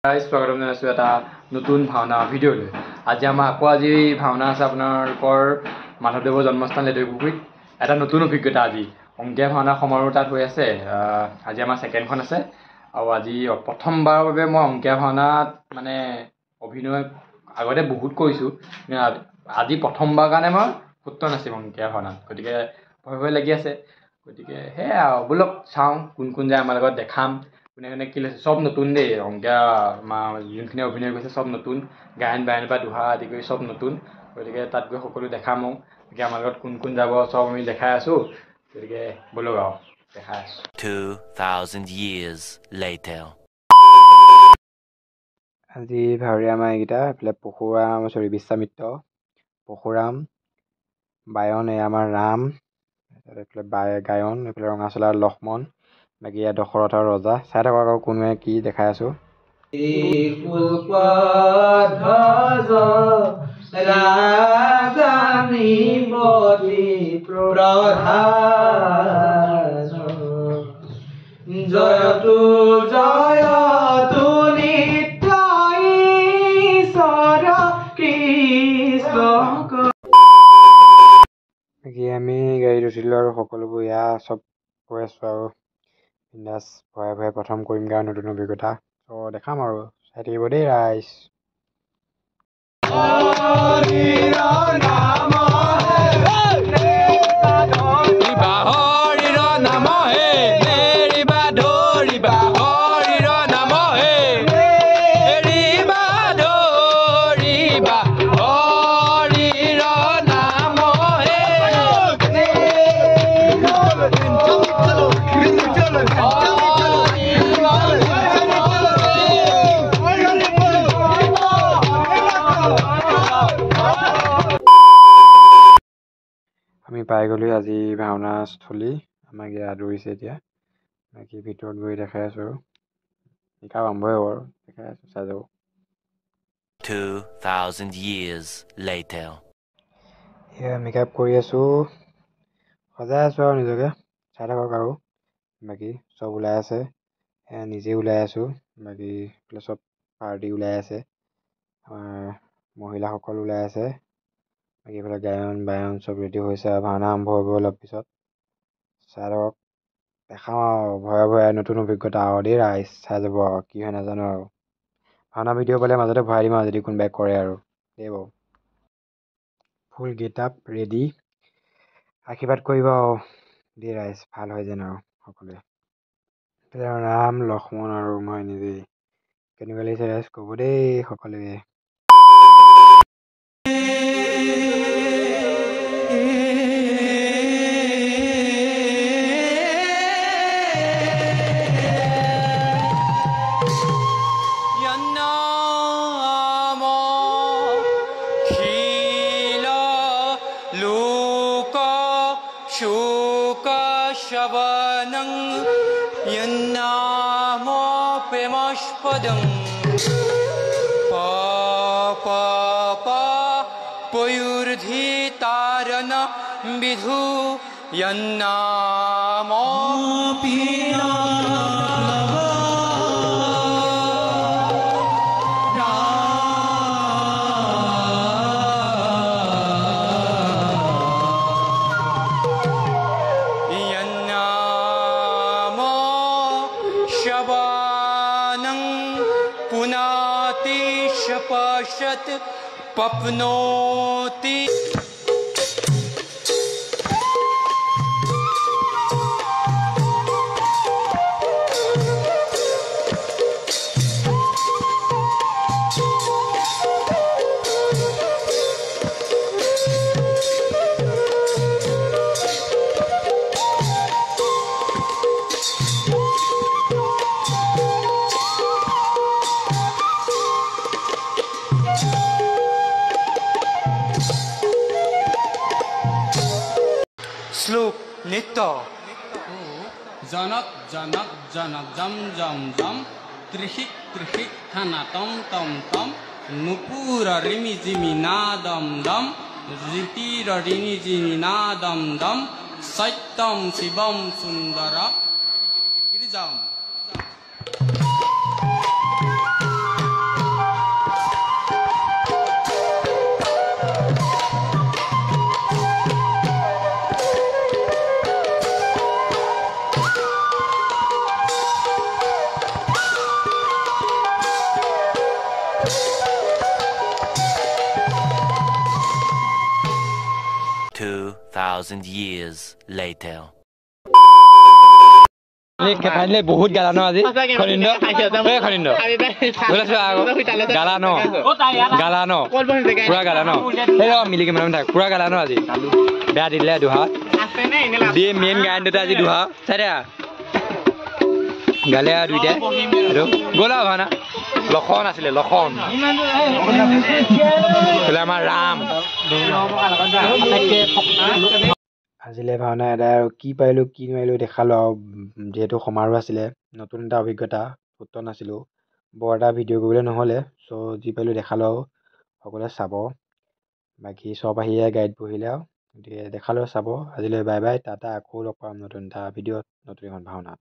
স্বাগতম জনাইছোঁ এটা নতুন ভাওনা ভিডিঅ'লৈ। আজি ভাওনা আছে আপোনালোকৰ মাধৱদেৱৰ জন্মস্থান লেটেকুপুখুৰীত। এটা নতুন অভিজ্ঞতা আজি অংকীয়া ভাওনা সমাৰোহ তাত হৈ আছে। আজি আমাৰ ছেকেণ্ডখন আছে আৰু আজি প্ৰথমবাৰৰ বাবে মই অংকীয়া ভাওনাত মানে অভিনয় আগতে বহুত কৰিছোঁ, আজি প্ৰথমবাৰ কাৰণে মই সূত্ৰ নাচিম অংকীয়া ভাওনাত, গতিকে ভয় ভয় লাগি আছে। গতিকে সেয়াই আৰু ব'লক চাওঁ কোন কোন যায় আমাৰ লগত, দেখাম কোনে কোনে কি লৈছে। চব নতুন দেই, অংকীয়া যোনখিনি অভিনয় কৰিছে চব নতুন, গায়ন বায়ন পৰা দোহা আদি কৰি চব নতুন। গতিকে তাত গৈ সকলো দেখাম আৰু গতিকে আমাৰ লগত কোন কোন যাব চব আমি দেখাই আছোঁ। গতিকে ব'লক আৰু দেখাই আছোঁ। 2000 years later. আজি ভাৱৰীয়া আমাৰ এইকেইটা, এইফালে বিশ্বামিত্ৰ, পৰশুৰাম, বায়ন এই আমাৰ ৰাম, এইফালে গায়ন, এইফালে ৰঙাচলাৰ লক্ষ্মণ, বাকী ইয়াত দশৰথ আৰু ৰজা। চাই থাকক আৰু কোনোৱে কি দেখাই আছোঁ। জয়তু জয়তু নিতাই ঈশ্বৰ কৃষ্ণ। বাকী আমি গাড়ীত উঠিলোঁ আৰু সকলোবোৰ চব গৈ আছোঁ আৰু বিন্দাছ ভয়ে ভয়ে প্ৰথম কৰিম কাৰণ নতুন অভিজ্ঞতা। ত' দেখাম আৰু চাই থাকিব দেই ৰাইজ। আমি পাই গ'লোঁ আজি ভাওনাস্থলী। আমাক ইয়াত আদৰিছে এতিয়া। বাকী ভিতৰত গৈ দেখাই আছোঁ আৰু শিকা আৰম্ভই হ'ব আৰু দেখাই আছোঁ, চাই যাব। 2000 years later. এয়া মেকআপ কৰি আছোঁ, সজাই আছোঁ আৰু নিজকে, চাই থাকক আৰু বাকী চব ওলাই আছে। নিজে ওলাই আছোঁ, বাকী এইফালে চব পাৰ্টি ওলাই আছে, আমাৰ মহিলাসকল ওলাই আছে। বাকী এইফালে গায়ন বায়ন চব ৰেডি হৈছে আৰু ভাওনা আৰম্ভ হ'ব অলপ পিছত। চাই থাকক, দেখাওঁ আৰু ভয়ে ভয়ে নতুন অভিজ্ঞতা আৰু দেই ৰাইজ, চাই যাব আৰু কি হয় নাজানো আৰু। ভাওনা ভিডিঅ' পালে মাজতে ভৰাই দিম আৰু যদি কোনোবাই কৰে আৰু দেই বাৰু। ফুল গেট আপ ৰেডি, আশীৰ্বাদ কৰিব আৰু দেই ৰাইজ, ভাল হয় যেন আৰু সকলোৱে। ৰাম লক্ষ্মণ আৰু মই নিজেই, কেনেকুৱা লাগিছে ৰাইজ ক'ব দেই সকলোৱে। शवनं यन्नामो प्रेमस्पदं पयुर्धितारन विधु यन्नामो पुनाति शपशत पप्नोति। श्लोक नृत्य। जनक जनक जनक जम जम जम त्रिहि त्रिहि थना तम तम तम नुपुर रिमि जिमि नादम दम रीतिर ऋणि जिनि नादम दम सत्यम शिवम सुंदर गिरिजाम। 2,000 years later. ফাইনেলি বহুত গালা ন আজি খনিন্দ খনিন্দ গালা ন গালা ন পুৰা গালা ন সেই মিলিকে মানে থাক পুৰা গালা ন আজি বেয়া দিলে দুহা দি মেইন গায়ন দুটা আজি দুহা চাই দিয়া গালে আৰু দুইটাই আৰু গ'লা ভাওনা লক্ষণ আছিলে লক্ষণ আমাৰ ৰাম আজিলে ভাওনা এটা আৰু কি পাৰিলোঁ কি নোৱাৰিলোঁ দেখালোঁ আৰু যিহেতু সমাৰোহ আছিলে নতুন এটা অভিজ্ঞতা সুত নাছিলোঁ বৰ এটা ভিডিঅ' কৰিবলৈ নহ'লে চ' যি পাৰিলোঁ দেখালোঁ আৰু সকলোৱে চাব বাকী চব আহিয়ে গাইড বহিলে আৰু গতিকে দেখালোঁ চাব আজিলৈ বাই বাই টাটা আকৌ লগ পাম নতুন এটা ভিডিঅ'ত নতুন এখন ভাওনাত